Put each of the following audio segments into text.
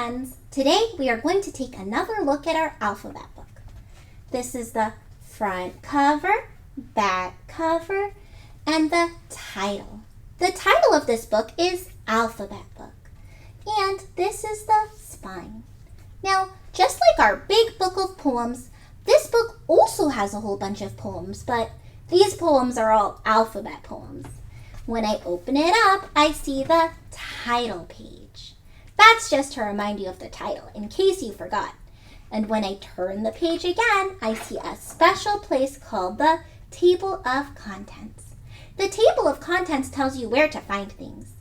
friends! Today we are going to take another look at our alphabet book. This is the front cover, back cover, and the title. The title of this book is Alphabet Book, and this is the spine. Now, just like our big book of poems, this book also has a whole bunch of poems, but these poems are all alphabet poems. When I open it up, I see the title page. That's just to remind you of the title, in case you forgot. And when I turn the page again, I see a special place called the Table of Contents. The Table of Contents tells you where to find things.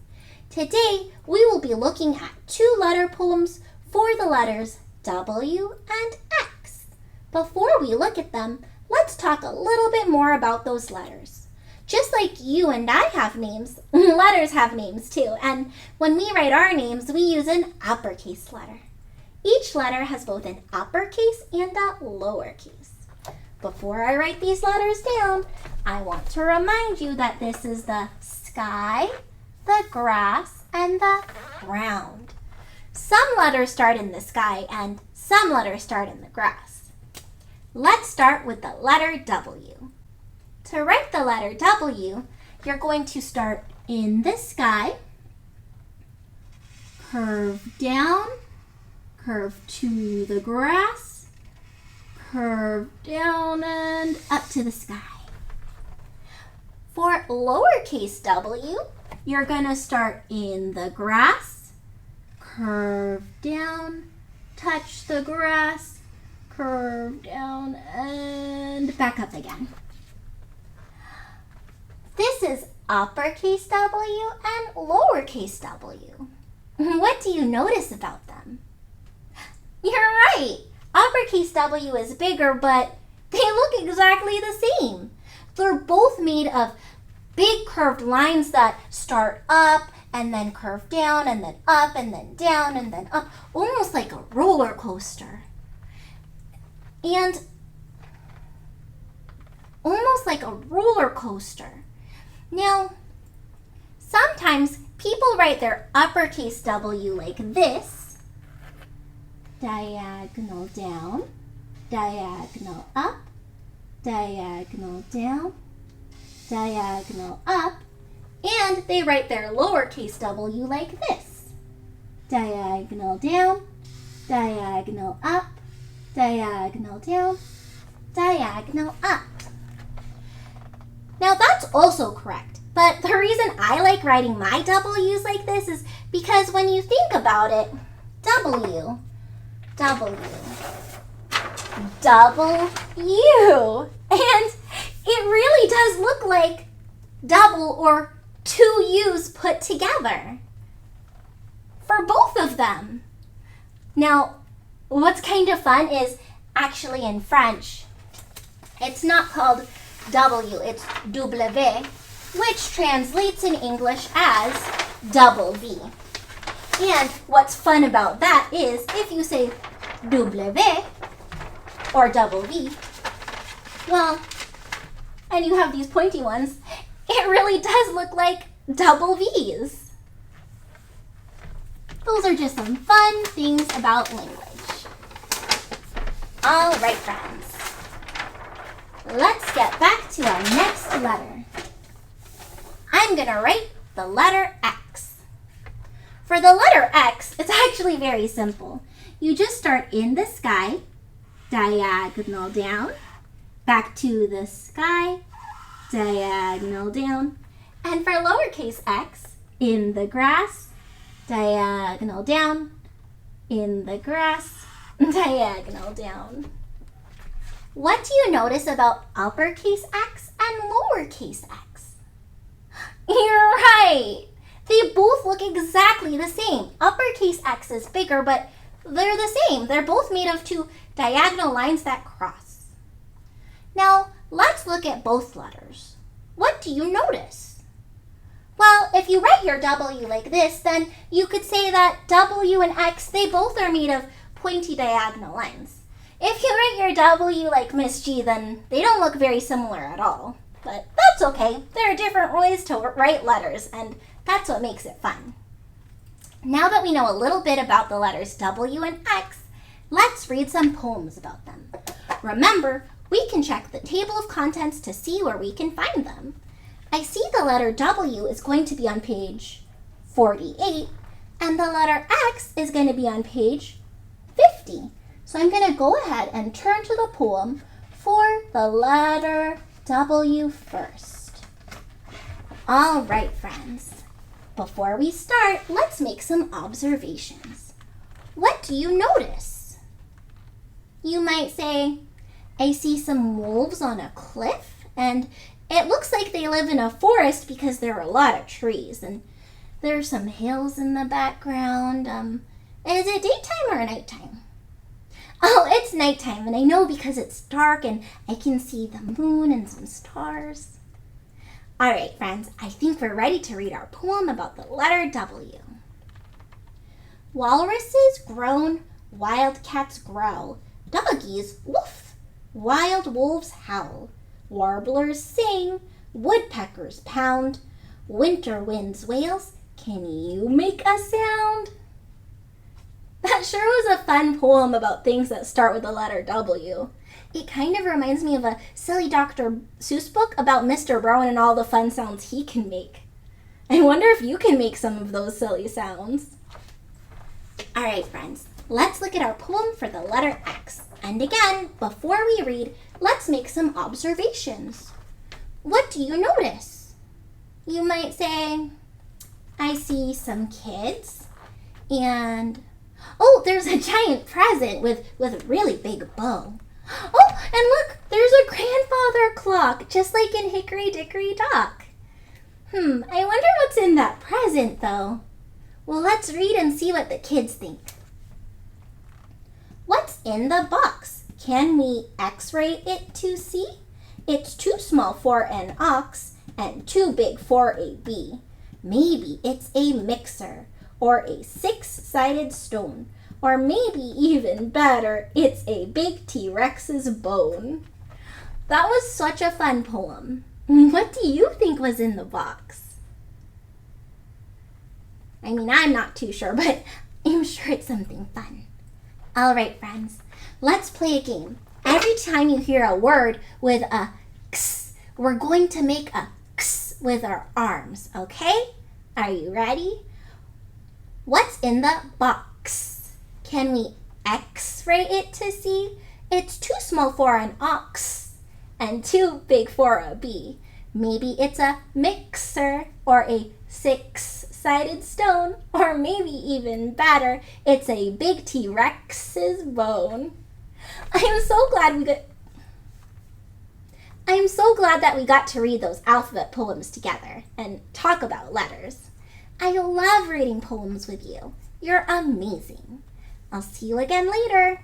Today, we will be looking at two-letter poems for the letters W and X. Before we look at them, let's talk a little bit more about those letters. Just like you and I have names, letters have names too, and when we write our names, we use an uppercase letter. Each letter has both an uppercase and a lowercase. Before I write these letters down, I want to remind you that this is the sky, the grass, and the ground. Some letters start in the sky and some letters start in the grass. Let's start with the letter W. To write the letter W, you're going to start in the sky, curve down, curve to the grass, curve down and up to the sky. For lowercase w, you're going to start in the grass, curve down, touch the grass, curve down and back up again. This is uppercase W and lowercase w. What do you notice about them? You're right. Uppercase W is bigger, but they look exactly the same. They're both made of big curved lines that start up and then curve down and then up and then down and then up, almost like a roller coaster. And almost like a roller coaster. Now, sometimes people write their uppercase W like this, diagonal down, diagonal up, diagonal down, diagonal up, and they write their lowercase w like this, diagonal down, diagonal up, diagonal down, diagonal up. Now that's also correct, but the reason I like writing my W's like this is because when you think about it, W, W, W, and it really does look like double or two U's put together for both of them. Now, what's kind of fun is actually in French, it's not called W, it's W, which translates in English as double V. And what's fun about that is if you say W or double V, well, and you have these pointy ones, it really does look like double V's. Those are just some fun things about language. All right, friends. Let's get back to our next letter. I'm going to write the letter X. For the letter X, it's actually very simple. You just start in the sky, diagonal down, back to the sky, diagonal down, and for lowercase x, in the grass, diagonal down, in the grass, diagonal down. What do you notice about uppercase X and lowercase x? You're right! They both look exactly the same. Uppercase X is bigger, but they're the same. They're both made of two diagonal lines that cross. Now, let's look at both letters. What do you notice? Well, if you write your W like this, then you could say that W and X, they both are made of pointy diagonal lines. If you write your W like Miss G, then they don't look very similar at all. But that's okay. There are different ways to write letters, and that's what makes it fun. Now that we know a little bit about the letters W and X, let's read some poems about them. Remember, we can check the table of contents to see where we can find them. I see the letter W is going to be on page 48, and the letter X is going to be on page 50. So I'm going to go ahead and turn to the poem for the letter W first. All right, friends. Before we start, let's make some observations. What do you notice? You might say, I see some wolves on a cliff, and it looks like they live in a forest because there are a lot of trees, and there's some hills in the background. Is it daytime or nighttime? Oh, it's nighttime, and I know because it's dark and I can see the moon and some stars. All right, friends, I think we're ready to read our poem about the letter W. Walruses groan, wildcats growl, doggies woof, wild wolves howl, warblers sing, woodpeckers pound, winter winds wails, can you make a sound? That sure was a fun poem about things that start with the letter W. It kind of reminds me of a silly Dr. Seuss book about Mr. Brown and all the fun sounds he can make. I wonder if you can make some of those silly sounds. All right, friends, let's look at our poem for the letter X. And again, before we read, let's make some observations. What do you notice? You might say, I see some kids, and oh, there's a giant present with a really big bow. Oh, and look, there's a grandfather clock, just like in Hickory Dickory Dock. I wonder what's in that present, though. Well, let's read and see what the kids think. What's in the box? Can we X-ray it to see? It's too small for an ox and too big for a bee. Maybe it's a mixer or a six-sided stone. Or maybe even better, it's a big T-Rex's bone. That was such a fun poem. What do you think was in the box? I mean, I'm not too sure, but I'm sure it's something fun. All right, friends, let's play a game. Every time you hear a word with a X, we're going to make a X with our arms, okay? Are you ready? What's in the box? Can we X-ray it to see? It's too small for an ox and too big for a bee. Maybe it's a mixer or a six-sided stone, or maybe even better, it's a big T-Rex's bone. I'm so glad that we got to read those alphabet poems together and talk about letters. I love reading poems with you. You're amazing. I'll see you again later.